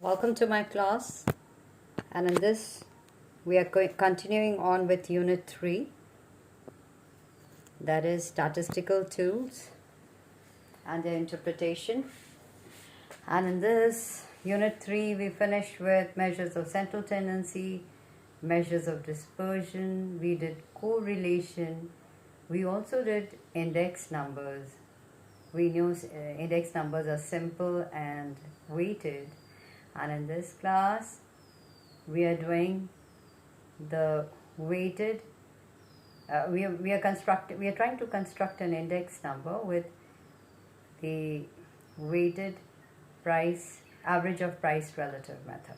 Welcome to my class, and in this we are continuing on with Unit 3, that is statistical tools and their interpretation. And in this Unit 3 we finished with measures of central tendency, measures of dispersion, we did correlation, we also did index numbers. We knew index numbers are simple and weighted. And in this class we are doing the weighted we are trying to construct an index number with the weighted price average of price relative method.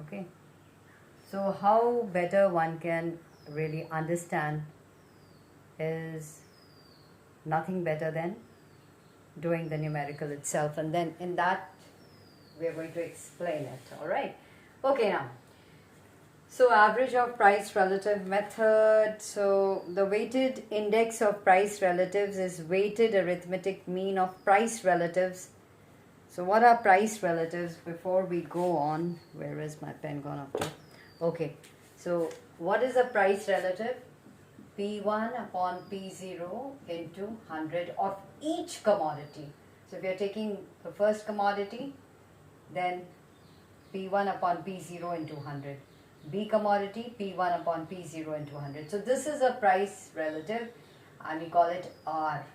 Okay, so how better one can really understand is nothing better than doing the numerical itself, and then in that we are going to explain it. All right. Okay, now, so average of price relative method. So the weighted index of price relatives is weighted arithmetic mean of price relatives. So what are price relatives? Before we go on, where is my pen gone after? Okay, so what is a price relative? P1 upon P0 into 100 of each commodity. So if you are taking the first commodity, then P1 upon P0 into 100. B commodity, P1 upon P0 into 100. So this is a price relative and we call it R.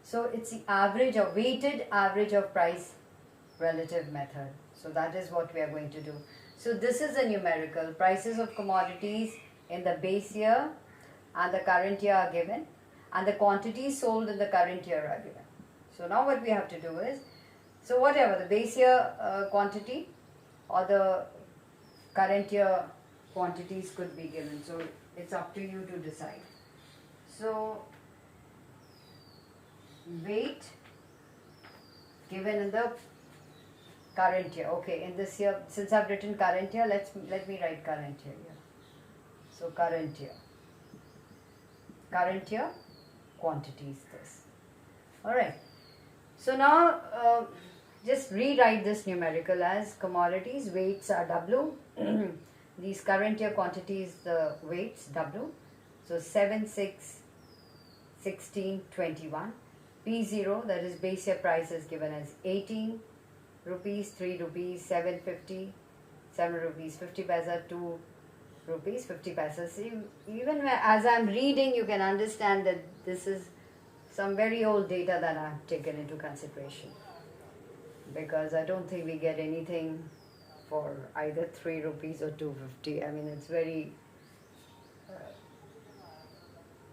So it's the average or weighted average of price relative method. So that is what we are going to do. So this is a numerical. Prices of commodities in the base year and the current year are given, and the quantities sold in the current year are given. So now what we have to do is, so whatever the base year quantity or the current year quantities could be given. So it's up to you to decide. So weight given in the current year. Okay, in this year, since I've written current year, let me write current year here. So current year quantities this. All right. So now just rewrite this numerical as commodities, weights are W. These current year quantities, the weights W. So 7, 6, 16, 21. P0, that is base year price, is given as 18 rupees, 3 rupees, 7.50, 7 rupees 50 paisa, 2 rupees 50 paisa. See, even as I'm reading, you can understand that this is some very old data that I've taken into consideration, because I don't think we get anything for either 3 rupees or 250. I mean, it's very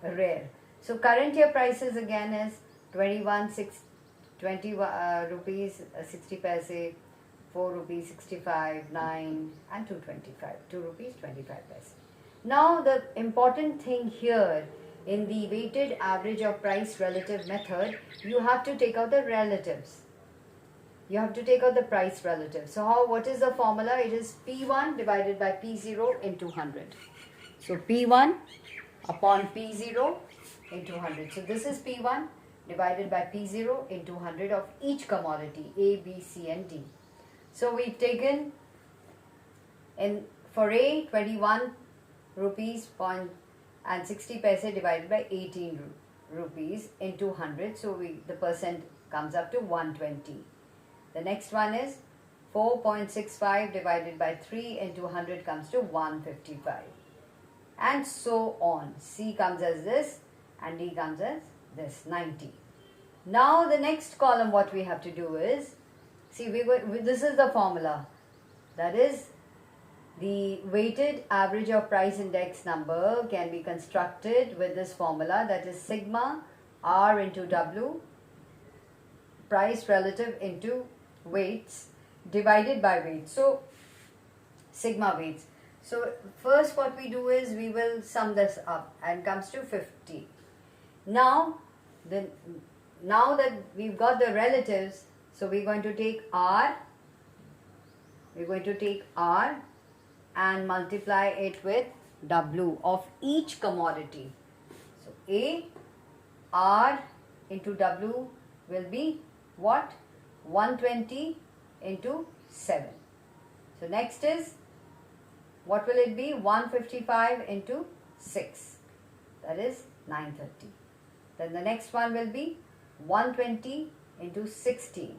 rare. So current year prices again is 20 rupees 60 paise, 4 rupees 65, 9 and 225, 2 rupees 25 paise. Now the important thing here, in the weighted average of price relative method, you have to take out the relatives. You have to take out the price relative. So what is the formula? It is P1 divided by P0 into 100. So P1 upon P0 into 100. So this is P1 divided by P0 into 100 of each commodity A, B, C and D. So we've taken for A 21 rupees and 60 paise divided by 18 rupees into 100. So the percent comes up to 120. The next one is 4.65 divided by 3 into 100 comes to 155. And so on. C comes as this and D comes as this, 90. Now the next column, what we have to do is, see, this is the formula. That is, the weighted average of price index number can be constructed with this formula, that is sigma R into W, price relative into weights divided by weight. So sigma weights. So first what we do is we will sum this up and comes to 50. Now that we've got the relatives, so we're going to take R and multiply it with W of each commodity. So A R into W will be what? 120 into 7. So next is, what will it be? 155 into 6. That is 930. Then the next one will be 120 into 16.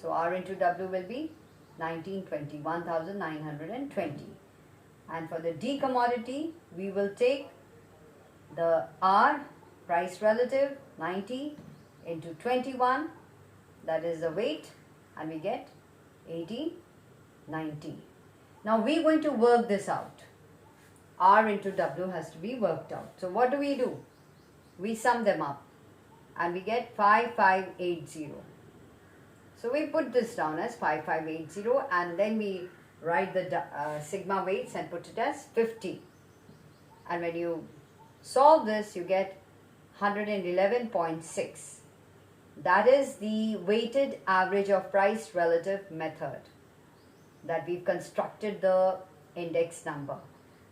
So R into W will be 1920, 1920. And for the D commodity, we will take the R, price relative, 90 into 21, that is the weight, and we get 1890. Now we're going to work this out. R into W has to be worked out. So what do? We sum them up and we get 5580. So we put this down as 5580 and then we write the sigma weights and put it as 50. And when you solve this, you get 111.6. That is the weighted average of price relative method that we've constructed the index number.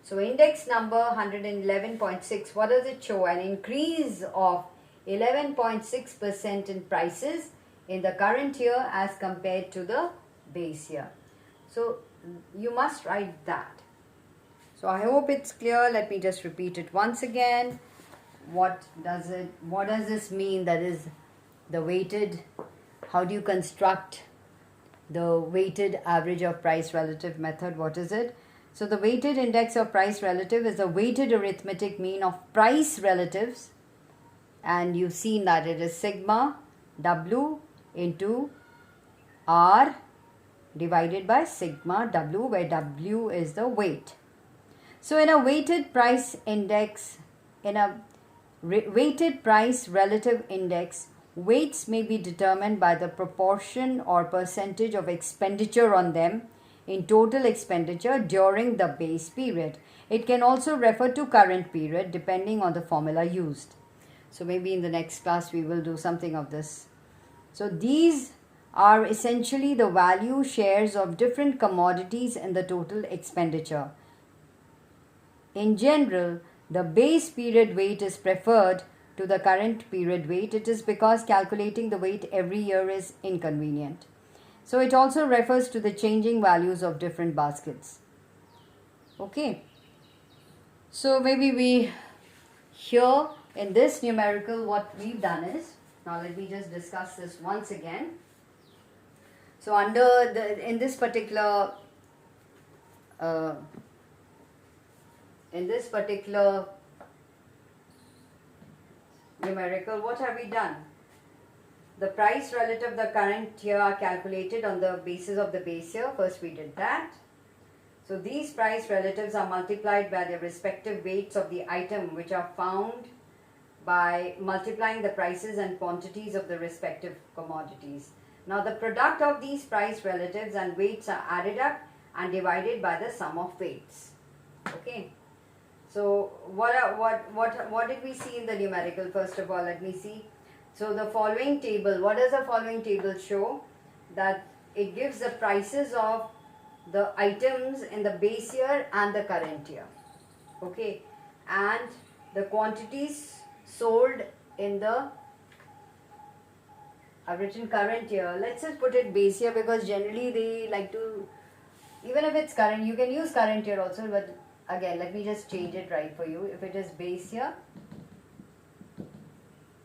So index number 111.6, what does it show? An increase of 11.6% in prices in the current year as compared to the base year. So you must write that. So I hope it's clear. Let me just repeat it once again. What does this mean? That is the weighted, how do you construct the weighted average of price relative method? What is it? So the weighted index of price relative is the weighted arithmetic mean of price relatives, and you've seen that it is sigma W into R divided by sigma W, where W is the weight. So in a weighted price index, in a weighted price relative index, weights may be determined by the proportion or percentage of expenditure on them in total expenditure during the base period. It can also refer to current period depending on the formula used. So maybe in the next class we will do something of this. So these are essentially the value shares of different commodities in the total expenditure. In general, the base period weight is preferred to the current period weight. It is because calculating the weight every year is inconvenient. So it also refers to the changing values of different baskets. Okay. So maybe we, here in this numerical, what we've done is, now let me just discuss this once again. So in this particular numerical, what have we done? The price relative of the current year are calculated on the basis of the base year. First we did that. So these price relatives are multiplied by their respective weights of the item, which are found by multiplying the prices and quantities of the respective commodities. Now the product of these price relatives and weights are added up and divided by the sum of weights. Okay. So what did we see in the numerical? First of all, let me see. So the following table, what does the following table show? That it gives the prices of the items in the base year and the current year. Okay. And the quantities sold in the, I've written current year. Let's just put it base year because generally they like to, even if it's current, you can use current year also, but again, let me just change it right for you. If it is base year,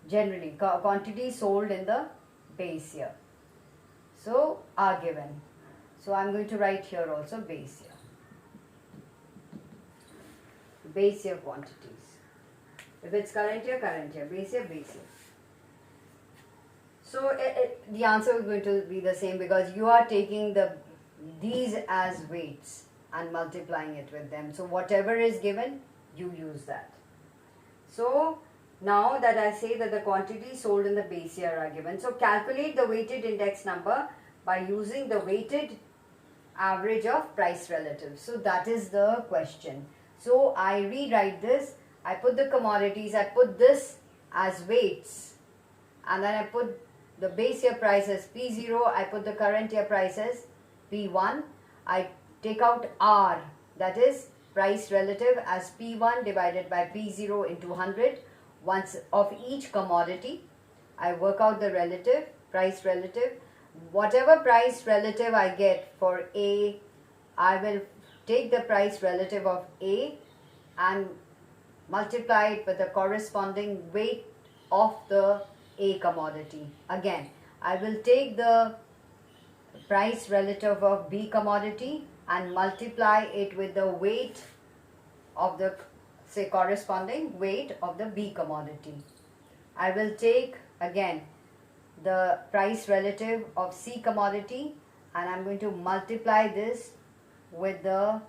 generally quantity sold in the base year, so are given. So I'm going to write here also base year. Base year quantities. If it's current year, base year, base year. So the answer is going to be the same because you are taking these as weights and multiplying it with them. So whatever is given, you use that. So now that I say that the quantities sold in the base year are given, so calculate the weighted index number by using the weighted average of price relatives. So that is the question. So I rewrite this, I put the commodities, I put this as weights, and then I put the base year price as P0, I put the current year price as P1, I take out R, that is price relative, as P1 divided by P0 into 100. Once of each commodity, I work out the relative, price relative. whatever price relative I get for A, I will take the price relative of A and multiply it with the corresponding weight of the A commodity. Again, I will take the price relative of B commodity and multiply it with the weight of the, say, corresponding weight of the B commodity. I will take again the price relative of C commodity and I'm going to multiply this with the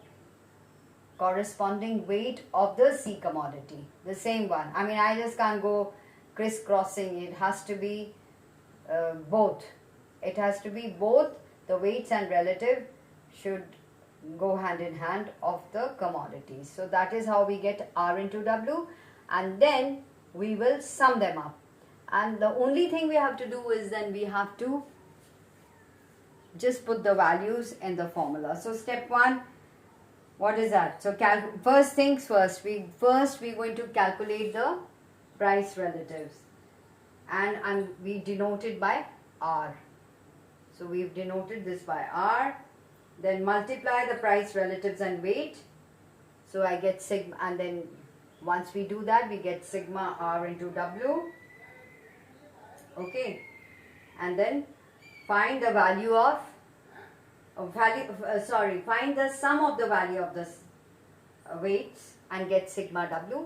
corresponding weight of the C commodity, the same one. I mean, I just can't go crisscrossing. It has to be both. It has to be both. The weights and relative should go hand in hand of the commodities. So that is how we get R into W, and then we will sum them up. And the only thing we have to do is then we have to just put the values in the formula. So step 1, what is that? So first things first, we're going to calculate the price relatives, and we denote it by R. So we've denoted this by R. Then multiply the price relatives and weight. So I get sigma, and then once we do that, we get sigma R into W. Okay, and then find the value of find the sum of the value of this weights and get sigma W.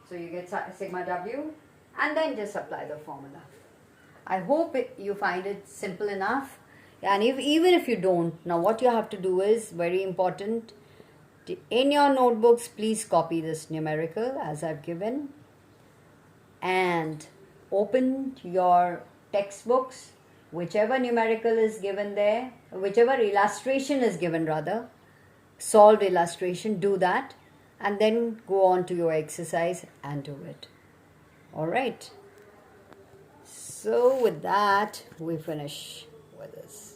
So you get sigma W, and then just apply the formula. I hope you find it simple enough. And even if you don't, now what you have to do is very important. In your notebooks, please copy this numerical as I've given, and open your textbooks, whichever numerical is given there, whichever illustration is given rather, solved illustration, do that, and then go on to your exercise and do it. All right. So with that, we finish with this.